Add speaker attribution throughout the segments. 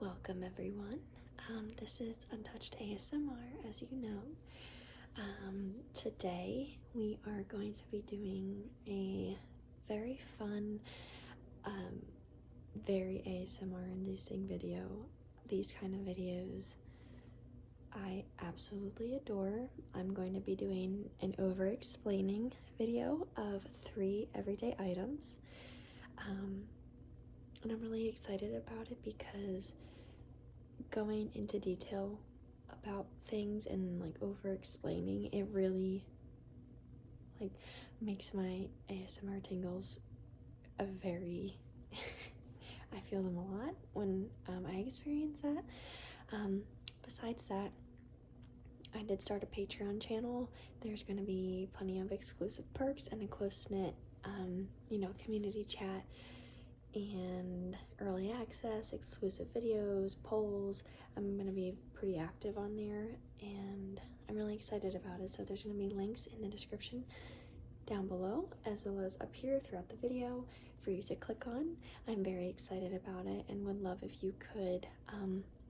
Speaker 1: Welcome everyone. This is Untouched ASMR, as you know. Today we are going to be doing a very fun, very ASMR inducing video. These kind of videos I absolutely adore. I'm going to be doing an over-explaining video of 3 everyday items. And I'm really excited about it because going into detail about things and like over explaining it really like makes my ASMR tingles a very I feel them a lot when I experience that. Besides that, I did start a Patreon channel. There's going to be plenty of exclusive perks and a close-knit community chat and early access, exclusive videos, polls. I'm going to be pretty active on there and I'm really excited about it. So there's going to be links in the description down below as well as up here throughout the video for you to click on. I'm very excited about it and would love if you could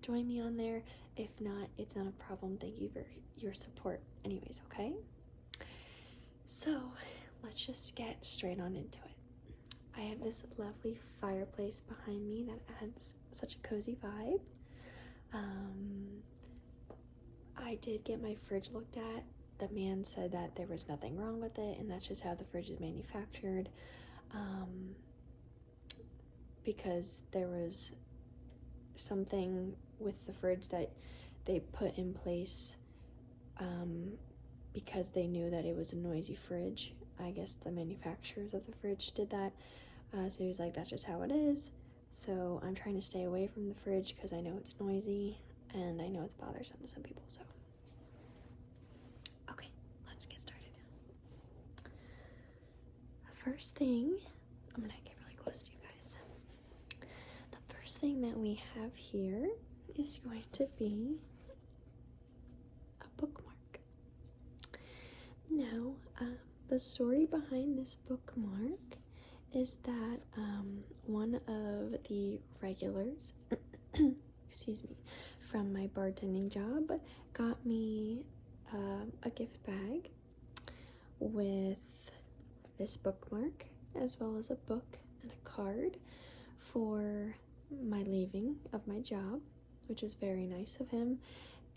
Speaker 1: join me on there. If not, it's not a problem. Thank you for your support anyways, okay? So let's just get straight on into it. I have this lovely fireplace behind me that adds such a cozy vibe. I did get my fridge looked at. The man said that there was nothing wrong with it, and that's just how the fridge is manufactured. Because there was something with the fridge that they put in place because they knew that it was a noisy fridge. I guess the manufacturers of the fridge did that. So he was like, that's just how it is. So I'm trying to stay away from the fridge because I know it's noisy and I know it's bothersome to some people. So, okay, let's get started. The first thing, I'm gonna get really close to you guys. The first thing that we have here is going to be a bookmark. Now, the story behind this bookmark is that one of the regulars, excuse me, from my bartending job got me a gift bag with this bookmark as well as a book and a card for my leaving of my job, which is very nice of him.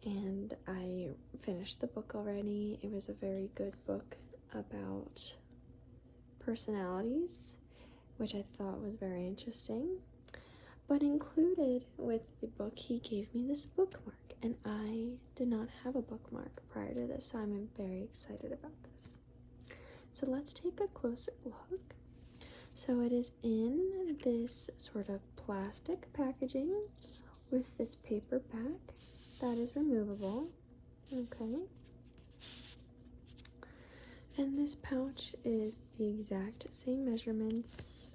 Speaker 1: And I finished the book already. It was a very good book about personalities, which I thought was very interesting. But included with the book, he gave me this bookmark, and I did not have a bookmark prior to this, so I'm very excited about this. So let's take a closer look. So it is in this sort of plastic packaging with this paper back that is removable. Okay. And this pouch is the exact same measurements,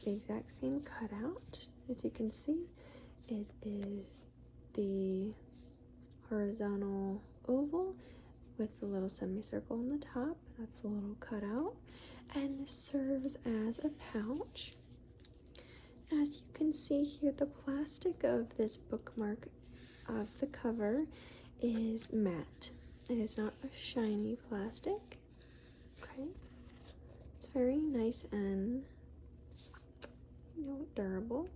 Speaker 1: the exact same cutout. As you can see, it is the horizontal oval with the little semicircle on the top. That's the little cutout. And this serves as a pouch. As you can see here, the plastic of this bookmark of the cover is matte. It is not a shiny plastic. Okay, it's very nice and durable.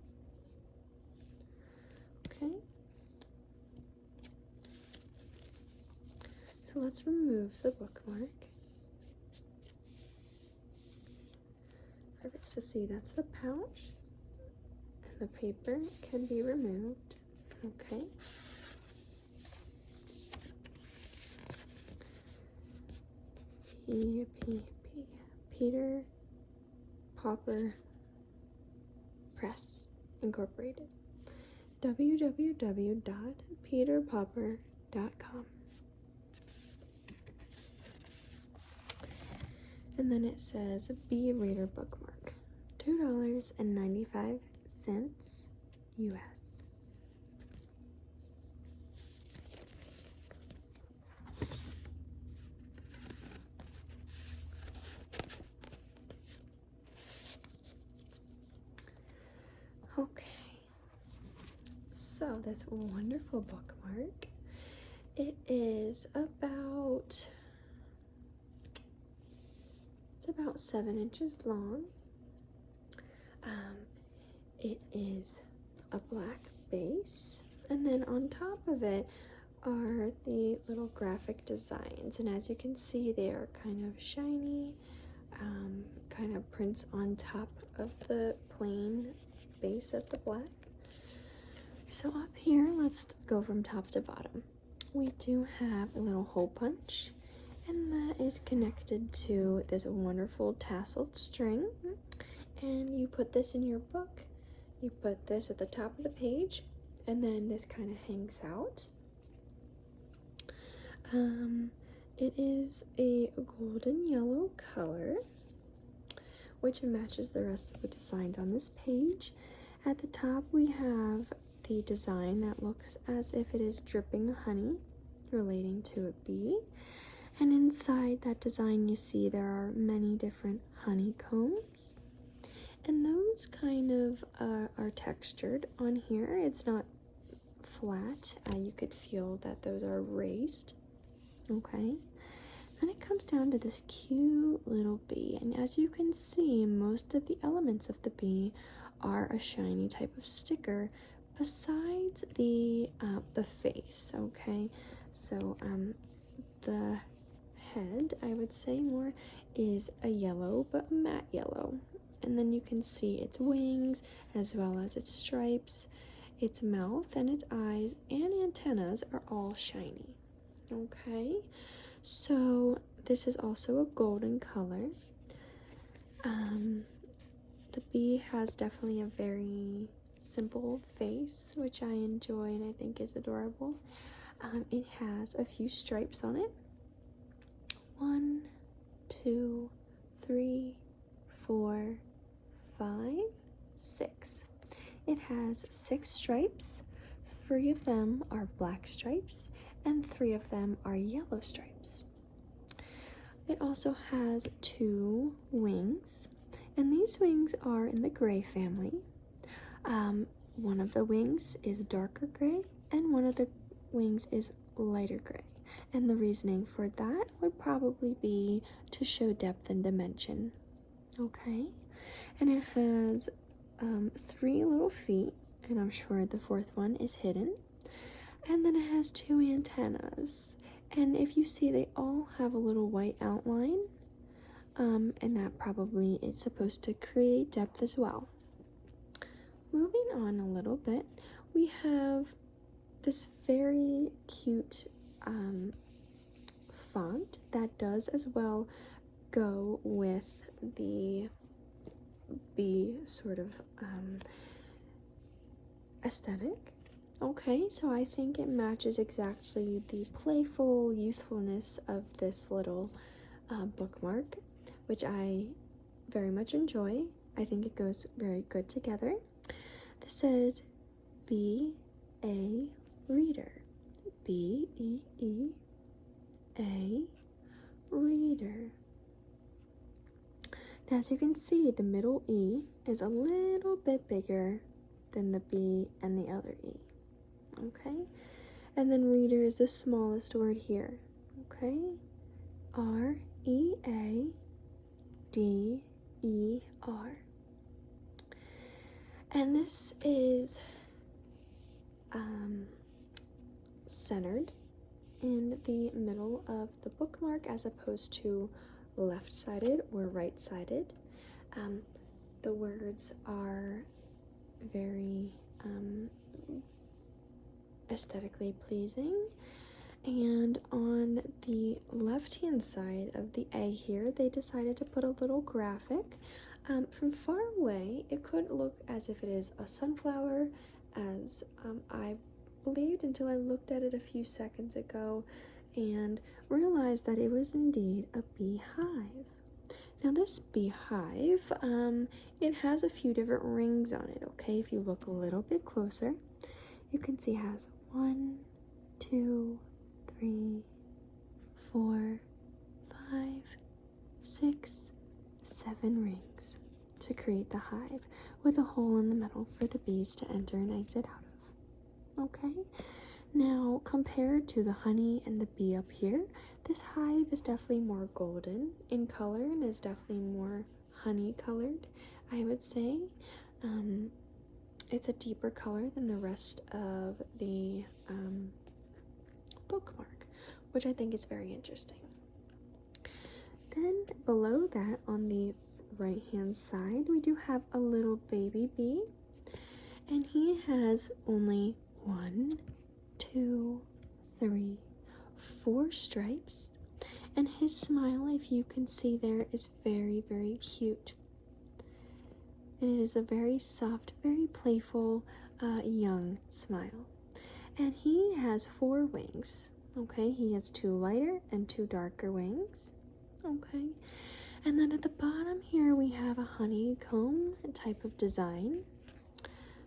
Speaker 1: Okay, so let's remove the bookmark. Perfect. So see, that's the pouch, and the paper can be removed. Okay. Peter Popper Press Incorporated. www.peterpopper.com. And then it says, be a reader bookmark. $2.95 US. Okay, So this wonderful bookmark, it is about 7 inches long. It is a black base, and then on top of it are the little graphic designs, and as you can see, they are kind of shiny, kind of prints on top of the plain base of the black. So up here, let's go from top to bottom. We do have a little hole punch, and that is connected to this wonderful tasseled string, and you put this in your book. You put this at the top of the page, and then this kind of hangs out. It is a golden yellow color, which matches the rest of the designs on this page. At the top, we have the design that looks as if it is dripping honey, relating to a bee. And inside that design, you see there are many different honeycombs. And those kind of are textured on here. It's not flat. You could feel that those are raised. Okay. Then it comes down to this cute little bee. And as you can see, most of the elements of the bee are a shiny type of sticker besides the face. Okay. So the head, I would say more, is a yellow, but matte yellow. And then you can see its wings, as well as its stripes, its mouth, and its eyes and antennas are all shiny. Okay, so this is also a golden color. The bee has definitely a very simple face, which I enjoy and I think is adorable. It has a few stripes on it. 1, 2, 3, 4, 5, 6. It has 6 stripes. 3 of them are black stripes, and 3 of them are yellow stripes. It also has 2 wings, and these wings are in the gray family. One of the wings is darker gray, and one of the wings is lighter gray. And the reasoning for that would probably be to show depth and dimension. Okay, and it has 3 little feet, and I'm sure the 4th one is hidden. And then it has 2 antennas, and if you see, they all have a little white outline, and that probably is supposed to create depth as well. Moving on a little bit, we have this very cute font that does as well go with the bee sort of aesthetic. Okay, so I think it matches exactly the playful youthfulness of this little bookmark, which I very much enjoy. I think it goes very good together. This says Be a Reader. B-E-E-A Reader. Now, as you can see, the middle E is a little bit bigger than the B and the other E. Okay? And then reader is the smallest word here. Okay? R-E-A-D-E-R. And this is centered in the middle of the bookmark as opposed to left-sided or right-sided. The words are very aesthetically pleasing, and on the left-hand side of the A here, they decided to put a little graphic. From far away, it could look as if it is a sunflower, as I believed until I looked at it a few seconds ago and realized that it was indeed a beehive. Now this beehive, it has a few different rings on it, okay? If you look a little bit closer, you can see it has 1, 2, 3, 4, 5, 6, 7 rings to create the hive, with a hole in the middle for the bees to enter and exit out of. Okay, now compared to the honey and the bee up here, this hive is definitely more golden in color and is definitely more honey colored, I would say. It's a deeper color than the rest of the bookmark, which I think is very interesting. Then below that, on the right hand side, we do have a little baby bee, and he has only 1, 2, 3, 4 stripes, and his smile, if you can see there, is very, very cute. And it is a very soft, very playful, young smile. And he has 4 wings. Okay, he has 2 lighter and 2 darker wings. Okay, and then at the bottom here we have a honeycomb type of design.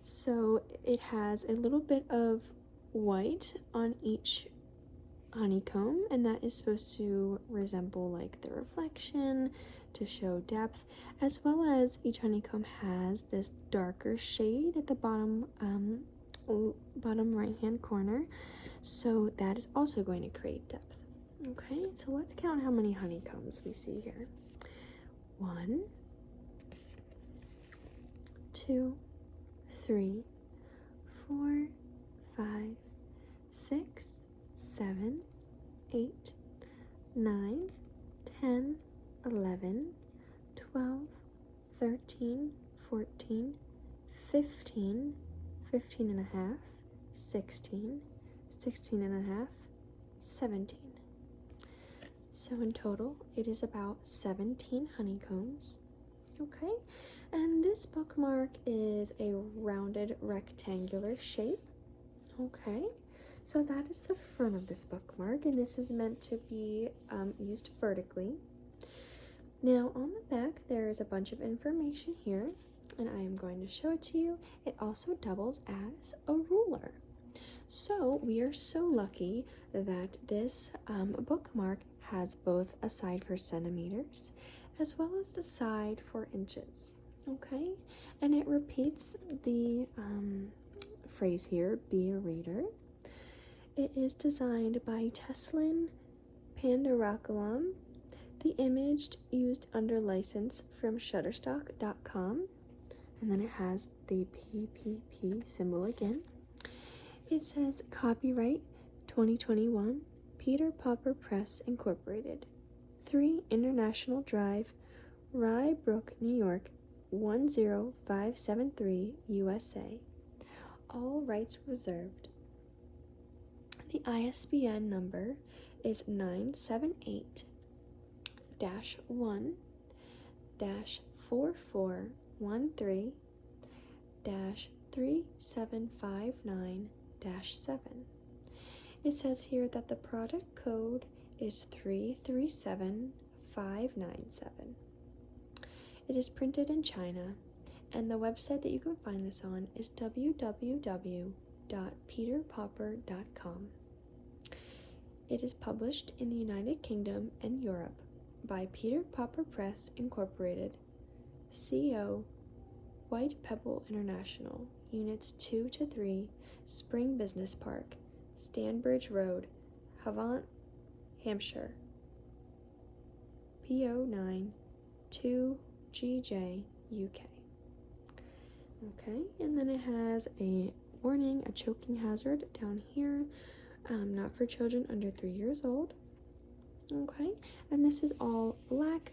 Speaker 1: So it has a little bit of white on each honeycomb, and that is supposed to resemble like the reflection to show depth, as well as each honeycomb has this darker shade at the bottom right hand corner, so that is also going to create depth. Okay, so let's count how many honeycombs we see here. 1, 2, 3, 4, 5, 6, 7, 8, 9, 10, 11, 12, 13, 14, 15, 15 and a half, 16, 16 and a half, 17. So in total, it is about 17 honeycombs. Okay, and this bookmark is a rounded rectangular shape. Okay, so that is the front of this bookmark, and this is meant to be used vertically. Now on the back, there is a bunch of information here, and I am going to show it to you. It also doubles as a ruler. So we are so lucky that this bookmark has both a side for centimeters as well as the side for inches. Okay, and it repeats the phrase here, be a reader. It is designed by Teslin Pandarakulam. The image used under license from Shutterstock.com, and then it has the PPP symbol again. It says copyright 2021 Peter Popper Press Incorporated, 3 International Drive, Rye Brook, New York 10573 USA. All rights reserved. The ISBN number is 978-1-4413-3759-7. It says here that the product code is 337597. It is printed in China, and the website that you can find this on is www.peterpopper.com. It is published in the United Kingdom and Europe by Peter Popper Press Incorporated, CO, White Pebble International, Units 2 to 3, Spring Business Park, Stanbridge Road, Havant, Hampshire, PO 9 2GJ, UK. Okay, and then it has a warning, a choking hazard down here, not for children under 3 years old. Okay, and this is all black,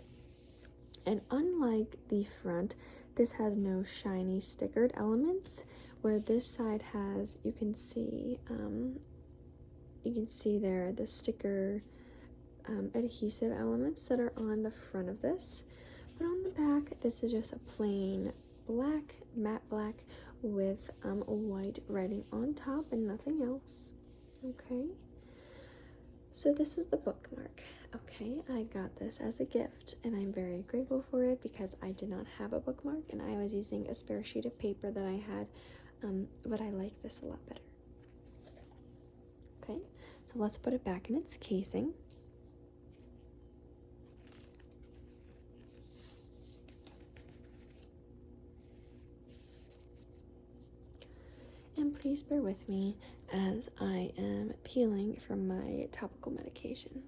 Speaker 1: and unlike the front, this has no shiny stickered elements, where this side has, you can see there the sticker adhesive elements that are on the front of this, but on the back, this is just a plain black, matte black, with white writing on top and nothing else. Okay, so this is the bookmark. Okay, I got this as a gift, and I'm very grateful for it because I did not have a bookmark, and I was using a spare sheet of paper that I had, but I like this a lot better. Okay, so let's put it back in its casing. And please bear with me as I am peeling from my topical medication.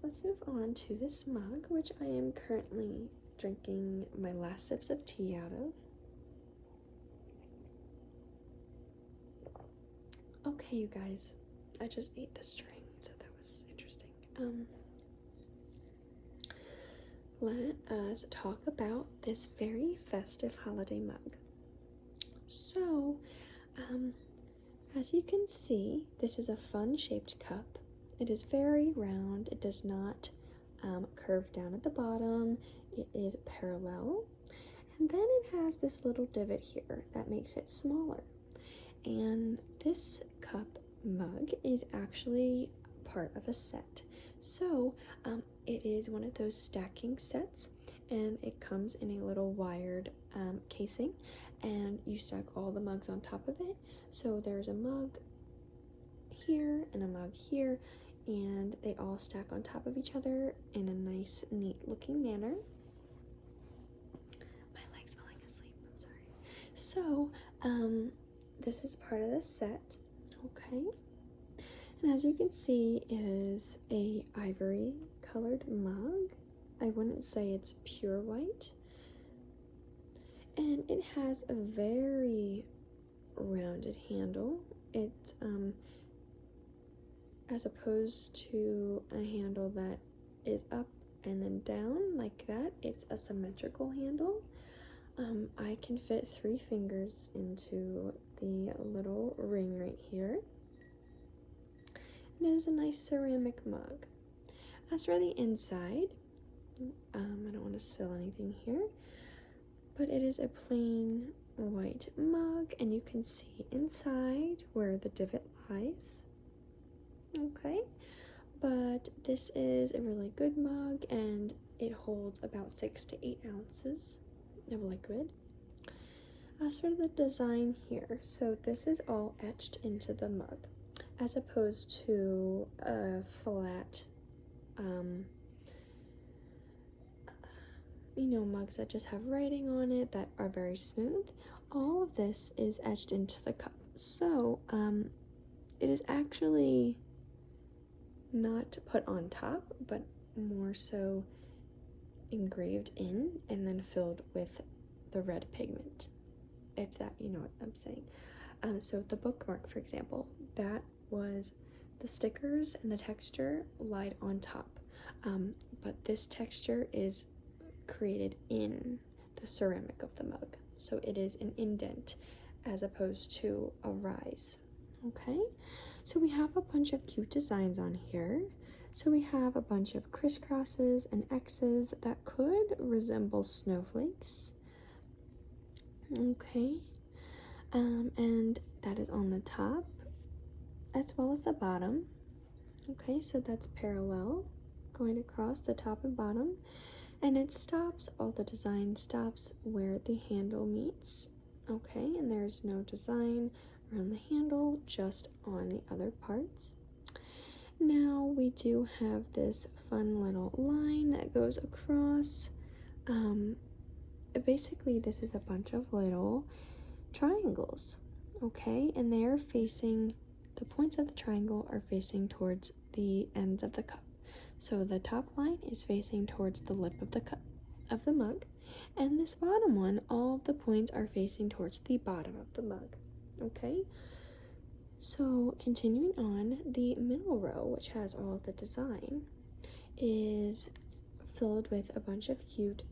Speaker 1: Let's move on to this mug, which I am currently drinking my last sips of tea out of. Okay, you guys, I just ate the string, so that was interesting. Let us talk about this very festive holiday mug. So, as you can see, this is a fun-shaped cup. It is very round. It does not curve down at the bottom. It is parallel. And then it has this little divot here that makes it smaller. And this cup mug is actually part of a set. So it is one of those stacking sets, and it comes in a little wired casing, and you stack all the mugs on top of it. So there's a mug here and a mug here, and they all stack on top of each other in a nice, neat looking manner. My leg's falling asleep, I'm sorry. So this is part of the set, okay? And as you can see, it is a ivory colored mug. I wouldn't say it's pure white. And it has a very rounded handle. It's as opposed to a handle that is up and then down like that, it's a symmetrical handle. I can fit 3 fingers into the little ring right here. And it is a nice ceramic mug. As for the inside, I don't want to spill anything here, but it is a plain white mug, and you can see inside where the divot lies. Okay, but this is a really good mug, and it holds about 6 to 8 ounces of liquid. As for the design here, so this is all etched into the mug, as opposed to a flat, mugs that just have writing on it that are very smooth. All of this is etched into the cup. So, it is actually not put on top, but more so engraved in and then filled with the red pigment, if that, you know what I'm saying. So the bookmark, for example, that was the stickers and the texture lied on top, but this texture is created in the ceramic of the mug, so it is an indent as opposed to a rise. Okay, so we have a bunch of cute designs on here. So we have a bunch of crisscrosses and X's that could resemble snowflakes. Okay, and that is on the top as well as the bottom. Okay, so that's parallel going across the top and bottom, and it stops, all the design stops where the handle meets. Okay, and there's no design around the handle, just on the other parts. Now we do have this fun little line that goes across. Basically this is a bunch of little triangles, okay, and they are facing, the points of the triangle are facing towards the ends of the cup. So the top line is facing towards the lip of the cup, of the mug, and this bottom one, all of the points are facing towards the bottom of the mug. Okay, so continuing on, the middle row, which has all of the design, is filled with a bunch of cute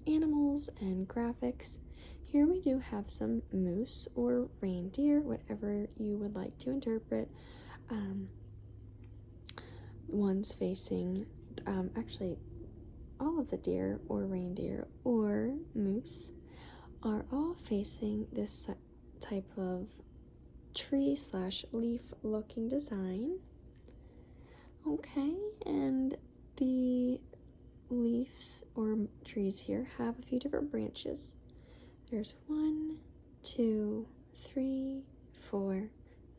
Speaker 1: animals and graphics. Here we do have some moose or reindeer, whatever you would like to interpret. One's facing, actually all of the deer or reindeer or moose are all facing this type of tree / leaf looking design. Okay, and the leaves or trees here have a few different branches. There's 1, 2, 3, 4,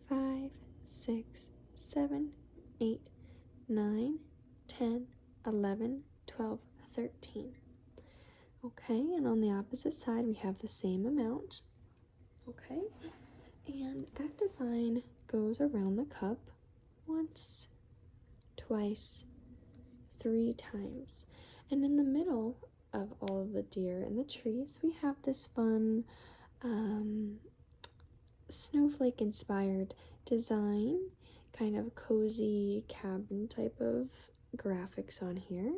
Speaker 1: 5, 6, 7, 8, 9, 10, 11, 12, 13. Okay, and on the opposite side we have the same amount. Okay, and that design goes around the cup once, twice, 3 times. And in the middle of all of the deer and the trees, we have this fun snowflake inspired design, kind of cozy cabin type of graphics on here.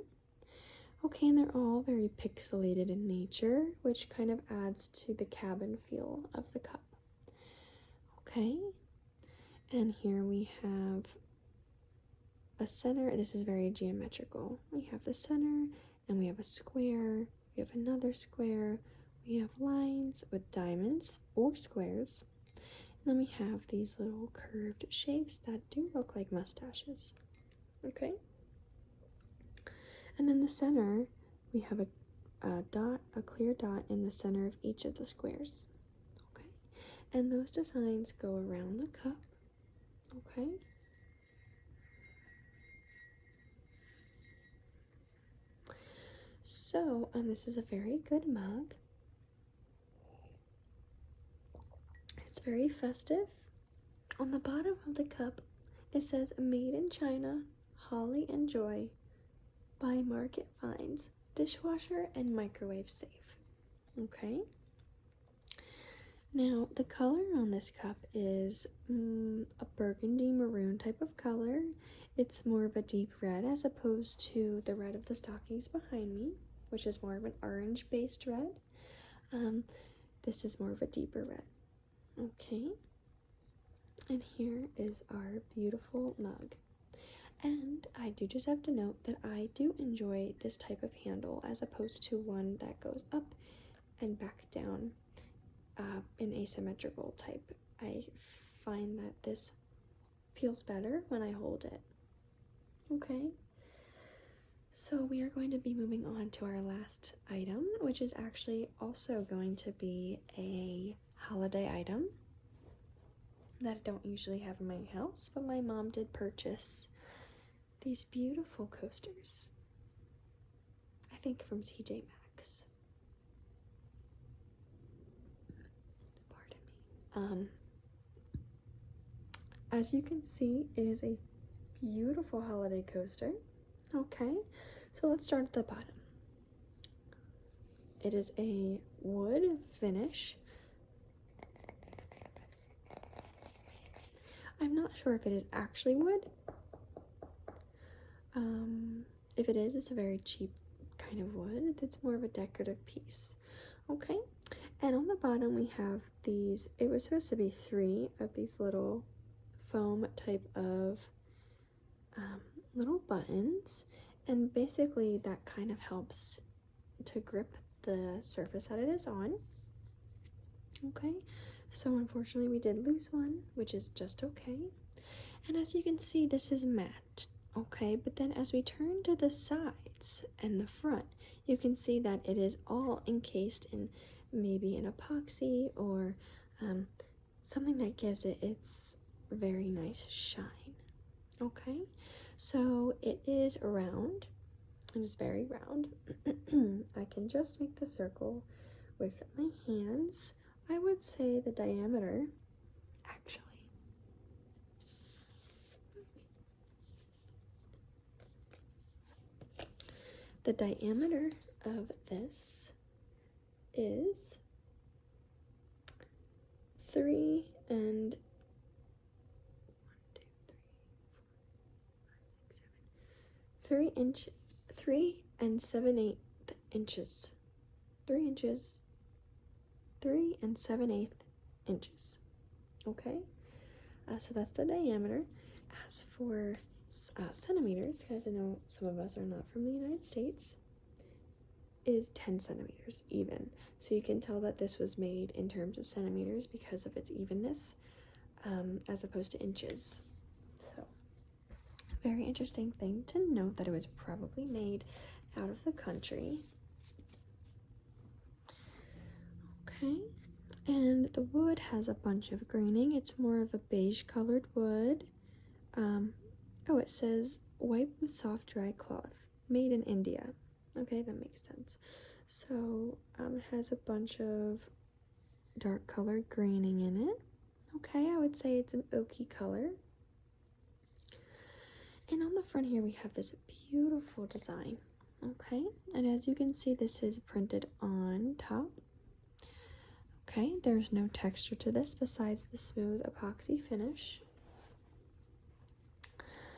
Speaker 1: Okay, and they're all very pixelated in nature, which kind of adds to the cabin feel of the cup. Okay, and here we have a center. This is very geometrical. We have the center, and we have a square, we have another square, we have lines with diamonds or squares, and then we have these little curved shapes that do look like mustaches. Okay, and in the center we have a clear dot in the center of each of the squares. Okay, and those designs go around the cup. Okay, so this is a very good mug. It's very festive. On the bottom of the cup it says "Made in China, Holly and Joy, by Market Finds, dishwasher and microwave safe." Okay, now the color on this cup is a burgundy maroon type of color. It's more of a deep red as opposed to the red of the stockings behind me, which is more of an orange based red. This is more of a deeper red. Okay, and here is our beautiful mug. And I do just have to note that I do enjoy this type of handle as opposed to one that goes up and back down in asymmetrical type. I find that this feels better when I hold it. Okay, so we are going to be moving on to our last item, which is actually also going to be a holiday item that I don't usually have in my house, but my mom did purchase these beautiful coasters, I think from TJ Maxx. Pardon me. As you can see, it is a beautiful holiday coaster. Okay, so let's start at the bottom. It is a wood finish. I'm not sure if it is actually wood. If it is, it's a very cheap kind of wood. It's more of a decorative piece. Okay, and on the bottom we have these, it was supposed to be 3 of these little foam type of little buttons, and basically that kind of helps to grip the surface that it is on. Okay, so unfortunately we did lose one, which is just okay. And as you can see, this is matte. Okay, but then as we turn to the sides and the front, you can see that it is all encased in maybe an epoxy or something that gives it its very nice shine. Okay, so it is round. It is very round. I can just make the circle with my hands. I would say the diameter, actually, the diameter of this is 3 and 7/8 inches. 3 inches. 3 and 7/8 inches. Okay, so that's the diameter. As for centimeters, because I know some of us are not from the United States, is 10 centimeters even. So you can tell that this was made in terms of centimeters because of its evenness, as opposed to inches. So, very interesting thing to note that it was probably made out of the country. Okay, and the wood has a bunch of graining. It's more of a beige colored wood. It says wipe with soft dry cloth, made in India. Okay, that makes sense. So it has a bunch of dark colored graining in it. Okay, I would say it's an oaky color. And on the front here we have this beautiful design. Okay, and as you can see, this is printed on top. Okay, there's no texture to this besides the smooth epoxy finish.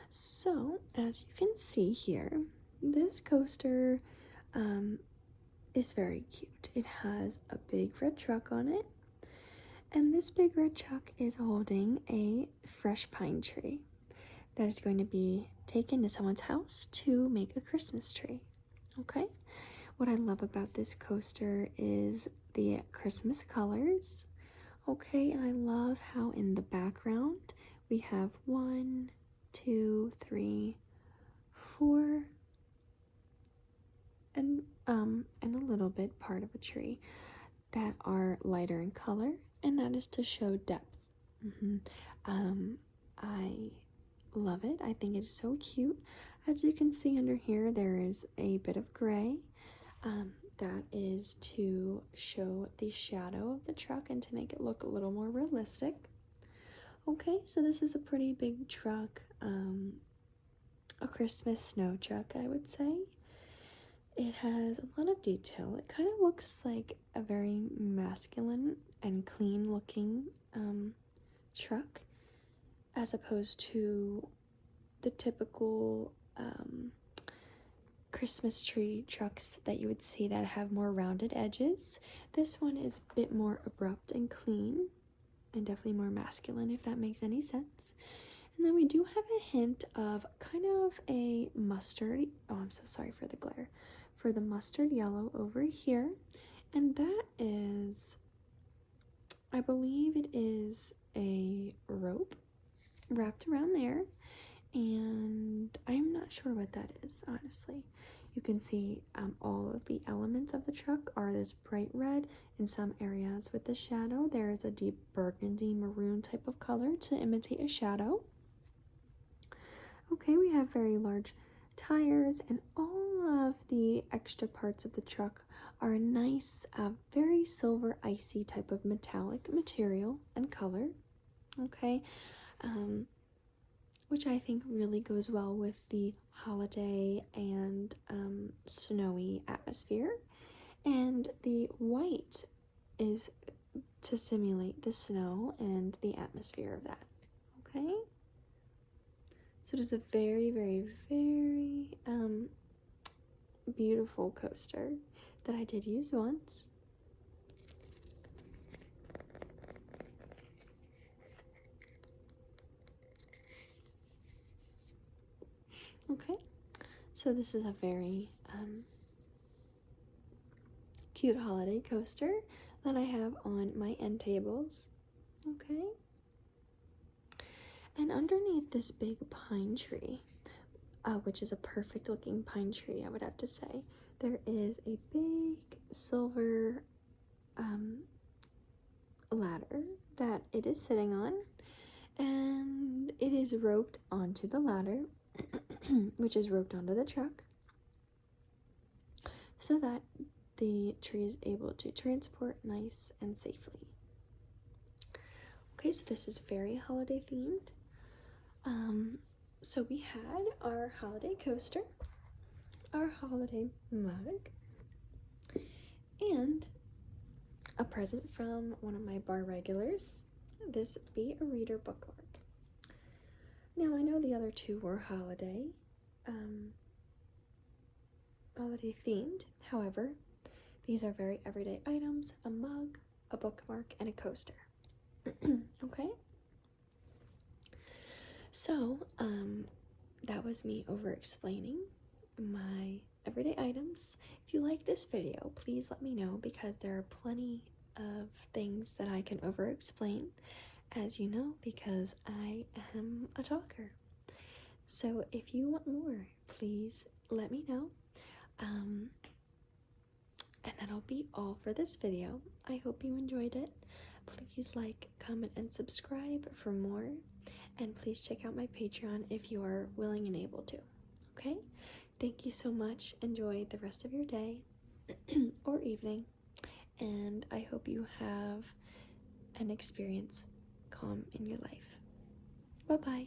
Speaker 1: So, as you can see here, this coaster is very cute. It has a big red truck on it, and this big red truck is holding a fresh pine tree that is going to be taken to someone's house to make a Christmas tree. Okay, what I love about this coaster is the Christmas colors. Okay, and I love how in the background we have 1, 2, 3, 4, and a little bit part of a tree that are lighter in color, and that is to show depth. I love it. I think it is so cute. As you can see under here, there is a bit of gray. That is to show the shadow of the truck and to make it look a little more realistic. Okay, so this is a pretty big truck, a Christmas snow truck, I would say. It has a lot of detail. It kind of looks like a very masculine and clean looking truck, as opposed to the typical Christmas tree trucks that you would see that have more rounded edges. This one is a bit more abrupt and clean, and definitely more masculine, if that makes any sense. And then we do have a hint of kind of a mustard, oh, I'm so sorry for the glare, for the mustard yellow over here. And that is, I believe it is a rope wrapped around there. And I'm not sure what that is, honestly. You can see all of the elements of the truck are this bright red. In some areas with the shadow, there is a deep burgundy maroon type of color to imitate a shadow. Okay, we have very large tires, and all of the extra parts of the truck are a nice, very silver icy type of metallic material and color. Okay, which I think really goes well with the holiday and snowy atmosphere. And the white is to simulate the snow and the atmosphere of that. Okay? So it is a very, very, very beautiful coaster that I did use once. Okay, so this is a very cute holiday coaster that I have on my end tables. Okay, and underneath this big pine tree, which is a perfect looking pine tree, I would have to say, there is a big silver ladder that it is sitting on, and it is roped onto the ladder, which is roped onto the truck, so that the tree is able to transport nice and safely. Okay, so this is very holiday themed. So we had our holiday coaster, our holiday mug, and a present from one of my bar regulars, this Be a Reader bookmark. Now, I know the other two were holiday themed. However, these are very everyday items: a mug, a bookmark, and a coaster. Okay? So, that was me over explaining my everyday items. If you like this video, please let me know, because there are plenty of things that I can over explain, as you know, because I am a talker. So if you want more, please let me know. And that'll be all for this video. I hope you enjoyed it. Please like, comment, and subscribe for more. And please check out my Patreon if you are willing and able to. Okay? Thank you so much. Enjoy the rest of your day. or evening, and I hope you have and experience calm in your life. Bye-bye.